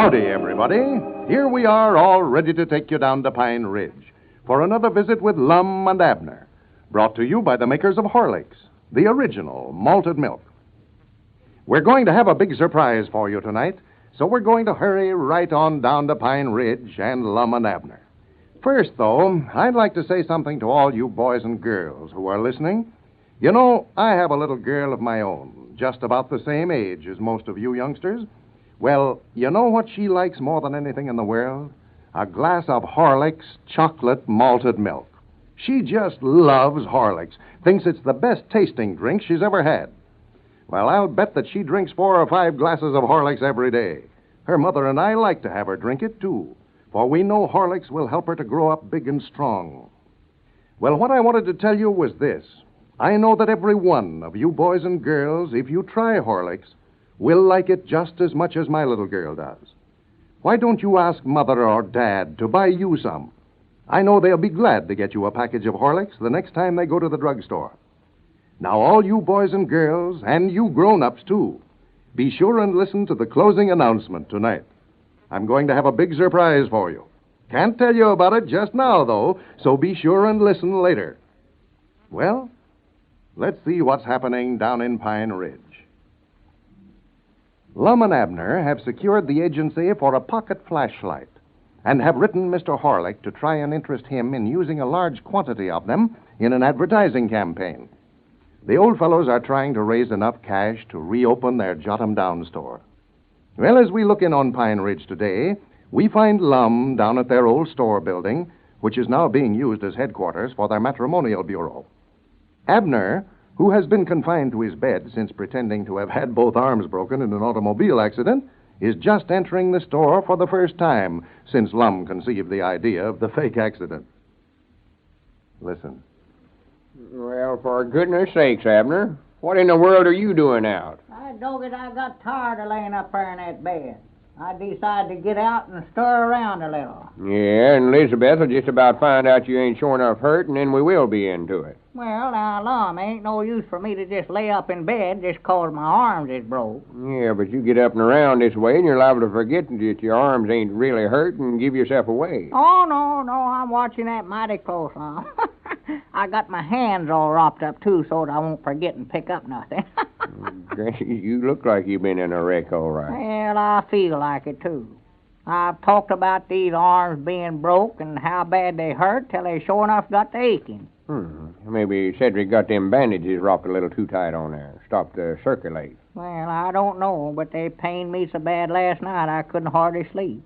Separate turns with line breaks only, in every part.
Howdy, everybody. Here we are, all ready to take you down to Pine Ridge for another visit with Lum and Abner, brought to you by the makers of Horlicks, the original malted milk. We're going to have a big surprise for you tonight, so we're going to hurry right on down to Pine Ridge and Lum and Abner. First, though, I'd like to say something to all you boys and girls who are listening. You know, I have a little girl of my own, just about the same age as most of you youngsters. Well, you know what she likes more than anything in the world? A glass of Horlick's chocolate malted milk. She just loves Horlicks, thinks it's the best tasting drink she's ever had. Well, I'll bet that she drinks 4 or 5 glasses of Horlicks every day. Her mother and I like to have her drink it, too, for we know Horlicks will help her to grow up big and strong. Well, what I wanted to tell you was this. I know that every one of you boys and girls, if you try Horlicks, will like it just as much as my little girl does. Why don't you ask Mother or Dad to buy you some? I know they'll be glad to get you a package of Horlicks the next time they go to the drugstore. Now, all you boys and girls, and you grown-ups, too, be sure and listen to the closing announcement tonight. I'm going to have a big surprise for you. Can't tell you about it just now, though, so be sure and listen later. Well, let's see what's happening down in Pine Ridge. Lum and Abner have secured the agency for a pocket flashlight and have written Mr. Horlick to try and interest him in using a large quantity of them in an advertising campaign. The old fellows are trying to raise enough cash to reopen their Jot-'em-Down store. Well, as we look in on Pine Ridge today, we find Lum down at their old store building, which is now being used as headquarters for their matrimonial bureau. Abner, who has been confined to his bed since pretending to have had both arms broken in an automobile accident, is just entering the store for the first time since Lum conceived the idea of the fake accident. Listen.
Well, for goodness sakes, Abner, what in the world are you doing out?
I dogged I got tired of laying up there in that bed. I decided to get out and stir around a little.
Yeah, and Elizabeth will just about find out you ain't sure enough hurt, and then we will be into it.
Well, now, Lum, ain't no use for me to just lay up in bed just 'cause my arms is broke.
Yeah, but you get up and around this way, and you're liable to forget that your arms ain't really hurt and give yourself away.
Oh, no, I'm watching that mighty close, Lum. I got my hands all wrapped up, too, so that I won't forget and pick up nothing.
You look like you've been in a wreck, all right.
Well, I feel like it, too. I've talked about these arms being broke and how bad they hurt till they sure enough got to aching.
Maybe Cedric got them bandages wrapped a little too tight on there. Stopped the circulate.
Well, I don't know, but they pained me so bad last night I couldn't hardly sleep.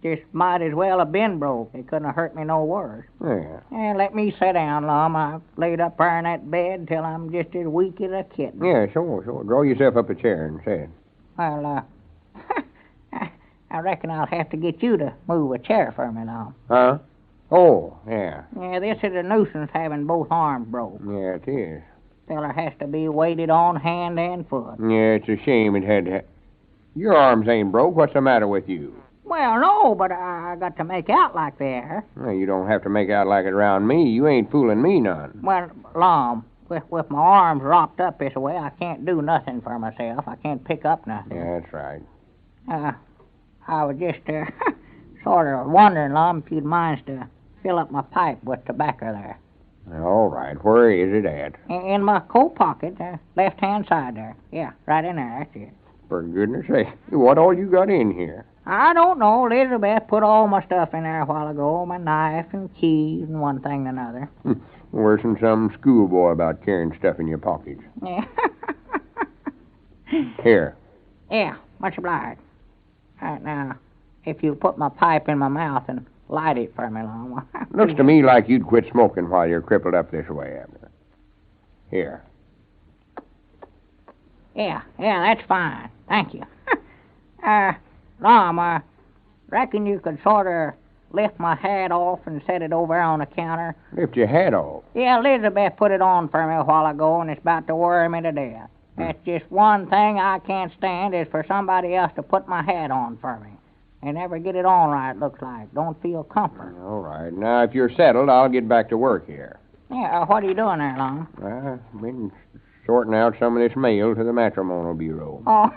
Just might as well have been broke. They couldn't have hurt me no worse.
Yeah.
And let me sit down, Lum. I've laid up there in that bed till I'm just as weak as a kitten.
Yeah, sure. Draw yourself up a chair and sit.
Well, I reckon I'll have to get you to move a chair for me, Lum.
Huh? Oh, yeah.
Yeah, this is a nuisance having both arms broke.
Yeah, it is.
Feller has to be weighted on hand and foot.
Yeah, it's a shame it had to... Your arms ain't broke. What's the matter with you?
Well, no, but I got to make out like they are.
Well, you don't have to make out like it around me. You ain't fooling me none.
Well, Lum, with my arms wrapped up this way, I can't do nothing for myself. I can't pick up nothing.
Yeah, that's right.
I was just sort of wondering, Lum, if you'd mind to fill up my pipe with tobacco there.
All right. Where is it at?
In my coat pocket, left-hand side there. Yeah, right in there. That's it.
For goodness sake, what all you got in here?
I don't know. Elizabeth put all my stuff in there a while ago, my knife and keys and one thing and another.
Worse than some schoolboy about carrying stuff in your pockets.
Yeah.
Here.
Yeah, much obliged. Now, if you'll put my pipe in my mouth and light it for me, Lum.
Looks to me like you'd quit smoking while you're crippled up this way, Abner. Here.
Yeah, that's fine. Thank you. Lum, I reckon you could sort of lift my hat off and set it over on the counter.
Lift your hat off?
Yeah, Elizabeth put it on for me a while ago, and it's about to worry me to death. That's just one thing I can't stand is for somebody else to put my hat on for me. They never get it on right, looks like. Don't feel comfort.
All right. Now, if you're settled, I'll get back to work here.
Yeah, what are you doing there, Lum?
I've been sorting out some of this mail to the matrimonial bureau.
Oh,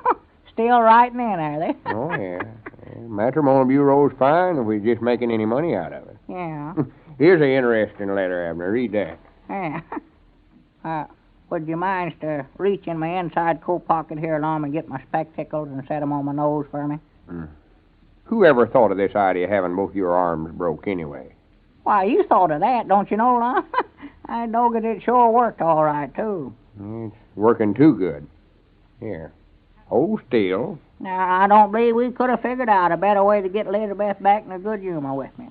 still writing in, are they?
Oh, yeah. Matrimonial Bureau's fine if we're just making any money out of it.
Yeah.
Here's an interesting letter, Abner. Read that.
Yeah. Would you mind to reach in my inside coat pocket here, Lum, and get my spectacles and set 'em on my nose for me?
Who ever thought of this idea of having both your arms broke anyway?
Why, you thought of that, don't you know, Lum? I know that it sure worked all right, too.
It's working too good. Here. Hold still.
Now, I don't believe we could have figured out a better way to get Elizabeth back in a good humor with me.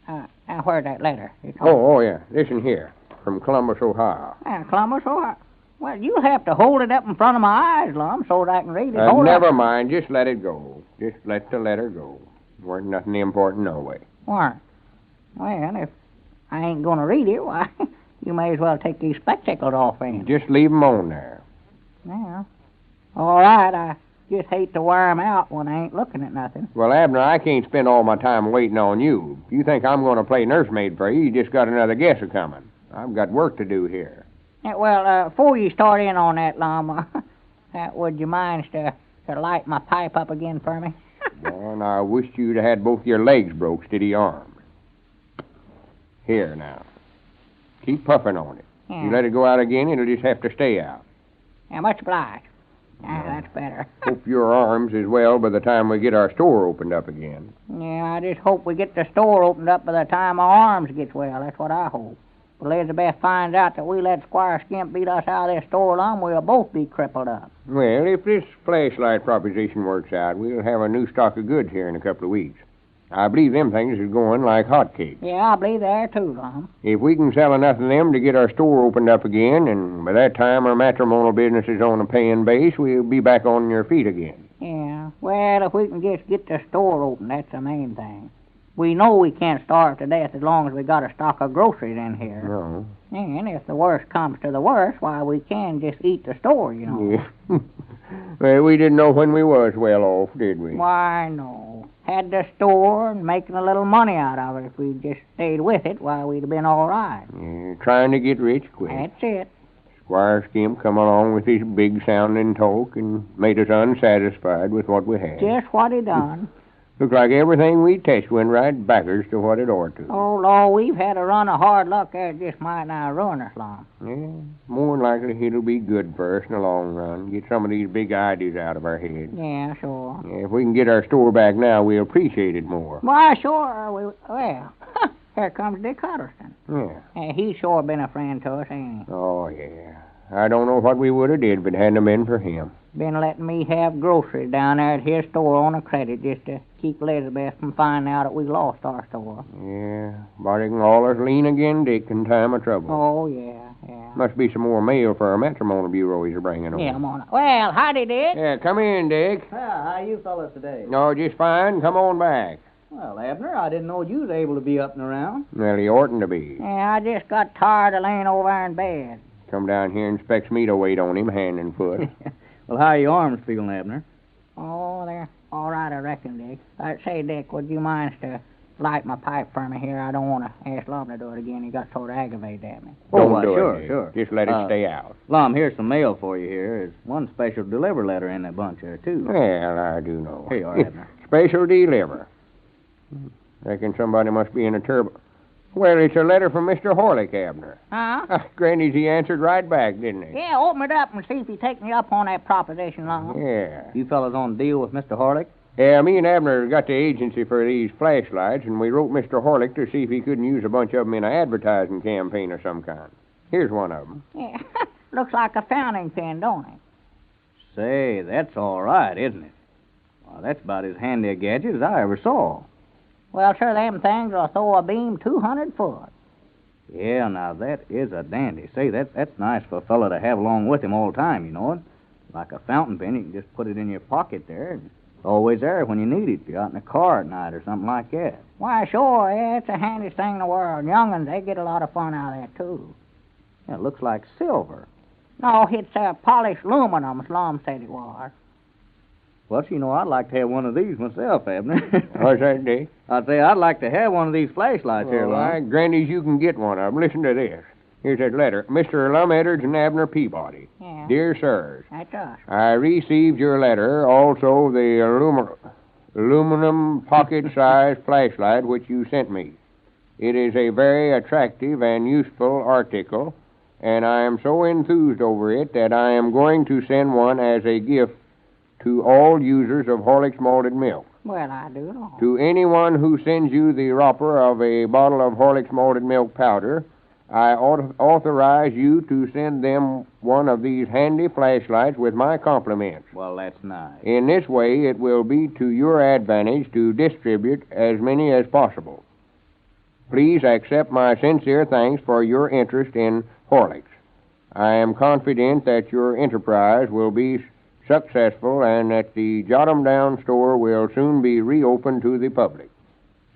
Now, where's that letter?
Oh, yeah. Listen here. From Columbus, Ohio.
Columbus, Ohio. Well, you'll have to hold it up in front of my eyes, Lum, so that I can read it.
Never mind. Just let it go. Just let the letter go. Weren't nothing important no way.
Weren't? Well, if I ain't going to read it, why, you may as well take these spectacles off, then.
Just leave 'em on there.
Yeah. All right, I just hate to wear 'em out when I ain't looking at nothing.
Well, Abner, I can't spend all my time waiting on you. If you think I'm going to play nursemaid for you, you just got another guess a-coming. I've got work to do here.
Yeah, well, before you start in on that, Lum, would you mind to light my pipe up again for me?
Well, I wished you'd had both your legs broke instead of your arms. Here, now. Keep puffing on it.
Yeah.
You let it go out again, it'll just have to stay out.
Yeah, much obliged. That's better.
Hope your arms is well by the time we get our store opened up again.
Yeah, I just hope we get the store opened up by the time our arms gets well. That's what I hope. If Elizabeth finds out that we let Squire Skimp beat us out of this store, Lum, we'll both be crippled up.
Well, if this flashlight proposition works out, we'll have a new stock of goods here in a couple of weeks. I believe them things is going like hotcakes.
Yeah, I believe they are too, Lum.
If we can sell enough of them to get our store opened up again, and by that time our matrimonial business is on a paying base, we'll be back on your feet again.
Yeah, well, if we can just get the store open, that's the main thing. We know we can't starve to death as long as we got a stock of groceries in here.
No.
And if the worst comes to the worst, why, we can just eat the store, you know.
Yeah. Well, we didn't know when we was well off, did we?
Why, no. Had the store and making a little money out of it. If we'd just stayed with it, why, we'd have been all right.
Yeah, trying to get rich quick.
That's it.
Squire Skimp come along with his big-sounding talk and made us unsatisfied with what we had.
Just what he done.
Looks like everything we touched went right backwards to what it ought to.
Oh, Lord, we've had a run of hard luck there. It just might not ruin us long.
Yeah, more than likely it'll be good for us in the long run. Get some of these big ideas out of our heads.
Yeah, sure.
Yeah, if we can get our store back now, we'll appreciate it more.
Why, sure. Well, here comes Dick Huddleston.
Yeah.
He's sure been a friend to us, ain't he?
Oh, yeah. I don't know what we would have did if it hadn't been for him.
Been letting me have groceries down there at his store on a credit just to keep Elizabeth from finding out that we lost our store.
Yeah, but it can always lean again Dick in time of trouble.
Oh, yeah.
Must be some more mail for our matrimonial bureau he's bringing over.
Yeah, I'm on it. Well, howdy, Dick.
Yeah, come in, Dick.
How you fellas today?
No, just fine. Come on back.
Well, Abner, I didn't know you was able to be up and around.
Well, he oughtn't to be.
Yeah, I just got tired of laying over there in bed.
Come down here and expects me to wait on him hand and foot.
Well, how are your arms feeling, Abner?
Oh, they're all right, I reckon, Dick. Say, Dick, would you mind to light my pipe for me here? I don't want to ask Lum to do it again. He got sort of aggravated at me.
Don't
why,
do
sure,
it, Dick.
sure.
Just let it stay out.
Lum, here's some mail for you here. There's one special deliver letter in that bunch there, too.
Well, I do know.
Here you are, Abner.
Special deliver. Reckon somebody must be in a turbo. Well, it's a letter from Mr. Horlick, Abner.
Huh?
Granny's, he answered right back, didn't he?
Yeah, open it up and see if he take me up on that proposition, Lum.
Yeah.
You fellas on a deal with Mr. Horlick?
Yeah, me and Abner got the agency for these flashlights, and we wrote Mr. Horlick to see if he couldn't use a bunch of them in an advertising campaign of some kind. Here's one of them.
Yeah, looks like a fountain pen, don't it?
Say, that's all right, isn't it? Well, that's about as handy a gadget as I ever saw.
Well, sir, them things will throw a beam 200 foot.
Yeah, now that is a dandy. Say, that's nice for a fella to have along with him all the time, you know it. Like a fountain pen, you can just put it in your pocket there, and it's always there when you need it. If you're out in the car at night or something like that.
Why, sure, yeah, it's the handiest thing in the world. Young'uns, they get a lot of fun out of that, too.
Yeah, it looks like silver.
No, it's polished aluminum, as Lum said it was.
Well, you know, I'd like to have one of these myself, Abner.
What's that, Dick?
I'd say I'd like to have one of these flashlights here,
Well,
Lum.
Granny's, you can get one of them. Listen to this. Here's that letter. Mr. Lum Edwards and Abner Peabody.
Yeah.
Dear sirs,
That's us.
I received your letter, also the aluminum pocket-sized flashlight which you sent me. It is a very attractive and useful article, and I am so enthused over it that I am going to send one as a gift to all users of Horlick's malted milk.
Well, I do know.
To anyone who sends you the wrapper of a bottle of Horlick's malted milk powder, I authorize you to send them one of these handy flashlights with my compliments.
Well, that's nice.
In this way, it will be to your advantage to distribute as many as possible. Please accept my sincere thanks for your interest in Horlick's. I am confident that your enterprise will be successful and that the Jot 'em Down store will soon be reopened to the public.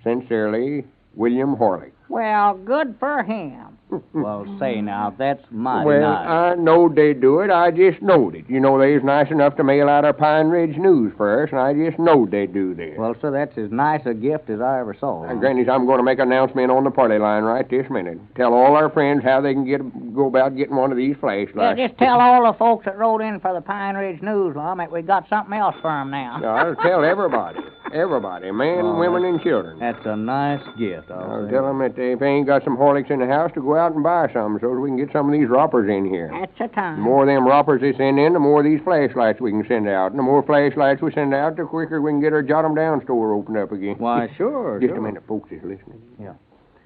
Sincerely, William Horlick.
Well, good for him.
Well, say now, that's mighty
Well,
nice.
I knowed they'd do it. I just knowed it. You know, they was nice enough to mail out our Pine Ridge News for us, and I just knowed they'd do this.
Well, sir, that's as nice a gift as I ever saw.
And Granny's, I'm going to make an announcement on the party line right this minute. Tell all our friends how they can go about getting one of these
Yeah,
flashlights.
just tell all the folks that wrote in for the Pine Ridge News, Lum, that we got something else for 'em now.
I'll tell everybody. Everybody. Men,
Oh,
women, and children.
That's a nice gift,
I'll
say.
tell them that if they ain't got some Horlicks in the house, to go out and buy some so we can get some of these wrappers in here.
That's a time.
The more of them wrappers they send in, the more of these flashlights we can send out. And the more flashlights we send out, the quicker we can get our Jot 'em Down store opened up again.
Why, sure.
Just
sure.
a minute, folks is listening.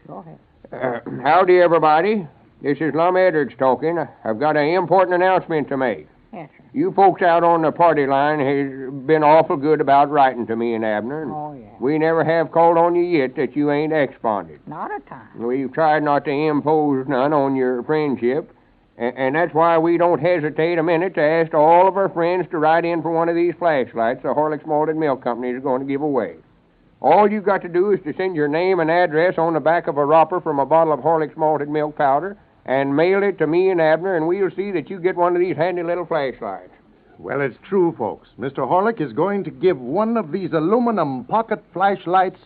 Go ahead.
Howdy, everybody. This is Lum Edwards talking. I've got an important announcement to make.
Yes, sir.
You folks out on the party line has been awful good about writing to me and Abner. And
Oh, yeah.
we never have called on you yet that you ain't exponded.
Not a time.
We've tried not to impose none on your friendship, and that's why we don't hesitate a minute to ask all of our friends to write in for one of these flashlights the Horlick's Malted Milk Company is going to give away. All you got to do is to send your name and address on the back of a wrapper from a bottle of Horlick's Malted Milk powder and mail it to me and Abner, and we'll see that you get one of these handy little flashlights.
Well, it's true, folks. Mr. Horlick is going to give one of these aluminum pocket flashlights,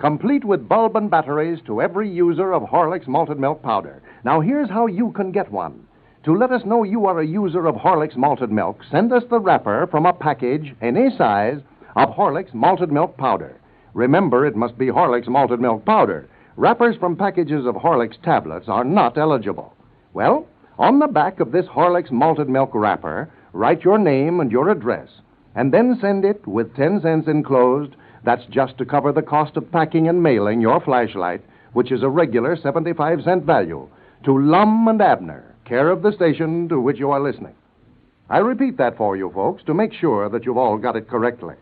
complete with bulb and batteries, to every user of Horlick's malted milk powder. Now, here's how you can get one. To let us know you are a user of Horlick's malted milk, send us the wrapper from a package, any size, of Horlick's malted milk powder. Remember, it must be Horlick's malted milk powder. Wrappers from packages of Horlick's tablets are not eligible. Well, on the back of this Horlick's malted milk wrapper, write your name and your address, and then send it with 10 cents enclosed. That's just to cover the cost of packing and mailing your flashlight, which is a regular 75-cent value, to Lum and Abner, care of the station to which you are listening. I repeat that for you, folks, to make sure that you've all got it correctly.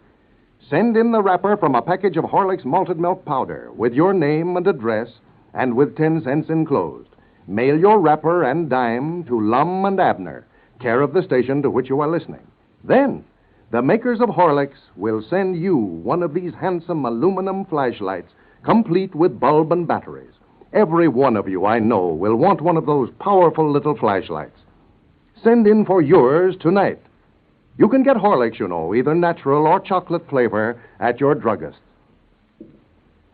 Send in the wrapper from a package of Horlick's malted milk powder with your name and address and with 10 cents enclosed. Mail your wrapper and dime to Lum and Abner, care of the station to which you are listening. Then, the makers of Horlick's will send you one of these handsome aluminum flashlights, complete with bulb and batteries. Every one of you, I know, will want one of those powerful little flashlights. Send in for yours tonight. You can get Horlick's, you know, either natural or chocolate flavor, at your druggist.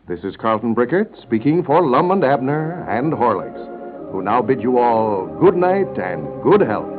This is Carlton Brickert speaking for Lum and Abner and Horlick's, who now bid you all good night and good health.